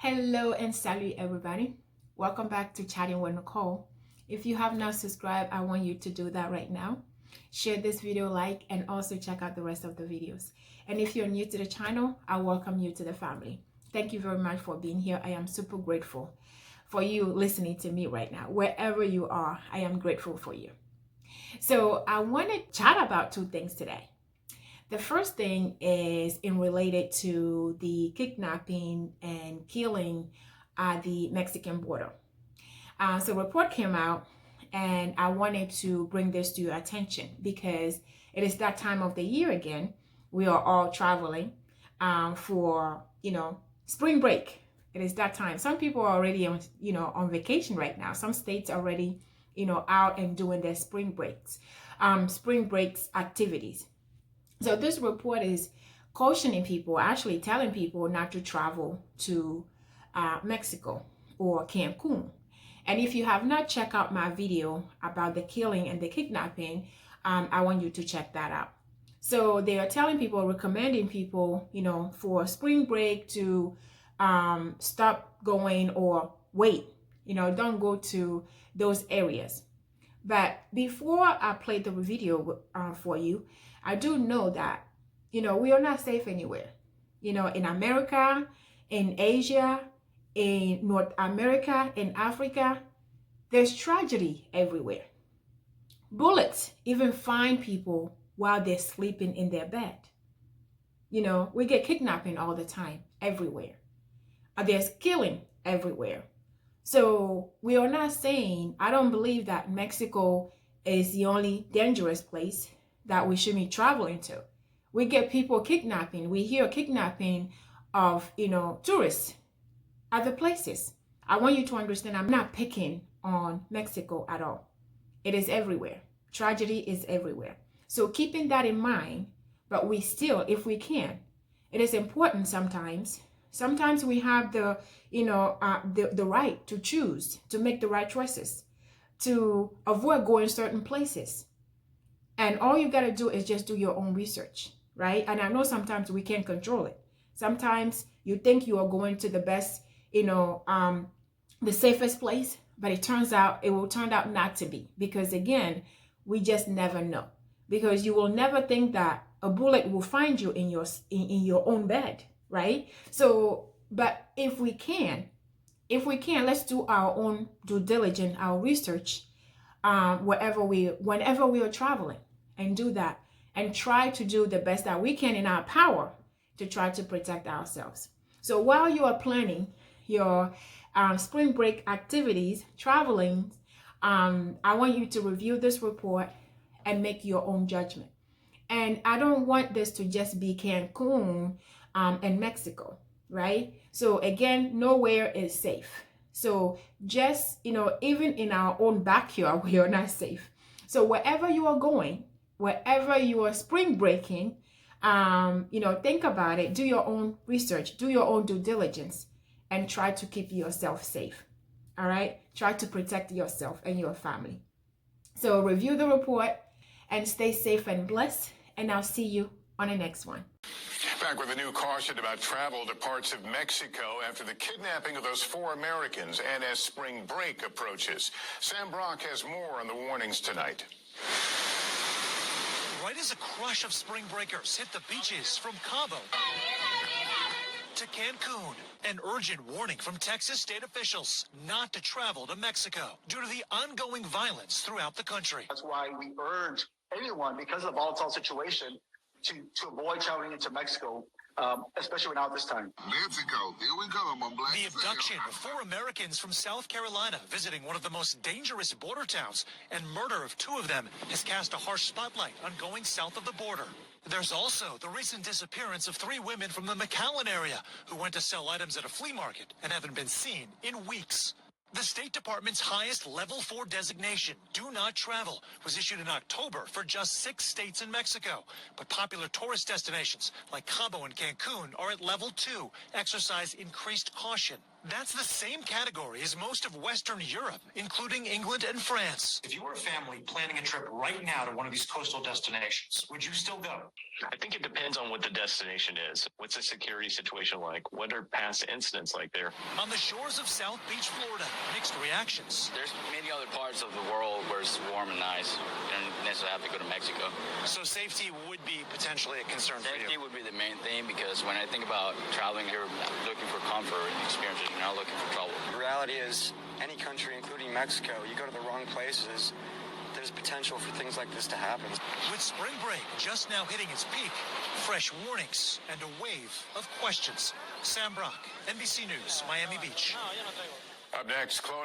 Hello and salut everybody. Welcome back to Chatting with Nicole. If you have not subscribed, I want you to do that right now. Share this video, like, and also check out the rest of the videos. And if you're new to the channel, I welcome you to the family. Thank you very much for being here. I am super grateful for you listening to me right now. Wherever you are, I am grateful for you. So I want to chat about two things today. The first thing is in related to the kidnapping and killing at the Mexican border. So a report came out and I wanted to bring this to your attention because it is that time of the year again. We are all traveling for, spring break. It is that time. Some people are already on vacation right now. Some states are already, out and doing their spring breaks activities. So this report is cautioning people, actually telling people not to travel to Mexico or Cancun. And if you have not checked out my video about the killing and the kidnapping, I want you to check that out. So they are telling people, recommending people, for spring break to stop going or wait, don't go to those areas. But before I play the video for you, I do know that, we are not safe anywhere. In America, in Asia, in North America, in Africa, there's tragedy everywhere. Bullets even find people while they're sleeping in their bed. We get kidnapping all the time, everywhere. There's killing everywhere. So we are not saying, I don't believe that Mexico is the only dangerous place that we should be traveling to. We get people kidnapping. We hear kidnapping of, tourists, other places. I want you to understand, I'm not picking on Mexico at all. It is everywhere. Tragedy is everywhere. So keeping that in mind, but we still, if we can, it is important sometimes. Sometimes we have the right to choose, to make the right choices, to avoid going certain places. And all you got to do is just do your own research, right? And I know sometimes we can't control it. Sometimes you think you are going to the best, the safest place, but it will turn out not to be. Because again, we just never know. Because you will never think that a bullet will find you in your own bed, right? So, but if we can, let's do our own due diligence, our research, whenever we are traveling, and do that and try to do the best that we can in our power to try to protect ourselves. So while you are planning your spring break activities, traveling, I want you to review this report and make your own judgment. And I don't want this to just be Cancun and Mexico, right? So again, nowhere is safe. So just, even in our own backyard, we are not safe. So wherever you are going, wherever you are spring breaking, think about it, do your own research, do your own due diligence, and try to keep yourself safe. All right? Try to protect yourself and your family. So review the report and stay safe and blessed. And I'll see you on the next one. Back with a new caution about travel to parts of Mexico after the kidnapping of those 4 Americans and as spring break approaches. Sam Brock has more on the warnings tonight. Right as a crush of spring breakers hit the beaches from Cabo to Cancun, an urgent warning from Texas state officials not to travel to Mexico due to the ongoing violence throughout the country. That's why we urge anyone, because of the volatile situation, to avoid traveling into Mexico, especially now at this time. Mexico, here we come. The abduction of 4 Americans from South Carolina visiting one of the most dangerous border towns and murder of 2 of them has cast a harsh spotlight on going south of the border. There's also the recent disappearance of 3 women from the McAllen area who went to sell items at a flea market and haven't been seen in weeks. The State Department's highest Level 4 designation, Do Not Travel, was issued in October for just 6 states in Mexico. But popular tourist destinations like Cabo and Cancun are at Level 2, exercise increased caution. That's the same category as most of Western Europe, including England and France. If you were a family planning a trip right now to one of these coastal destinations, would you still go? I think it depends on what the destination is. What's the security situation like? What are past incidents like there? On the shores of South Beach, Florida, mixed reactions. There's many other parts of the world where it's warm and nice. You don't necessarily have to go to Mexico. So safety would be potentially a concern for Safety you. would be the main thing, because when I think about traveling, you're looking for comfort and experiences. You're not looking for trouble. The reality is, any country, including Mexico, you go to the wrong places, there's potential for things like this to happen. With spring break just now hitting its peak, fresh warnings and a wave of questions. Sam Brock, NBC News, Miami Beach. Up next, cloning.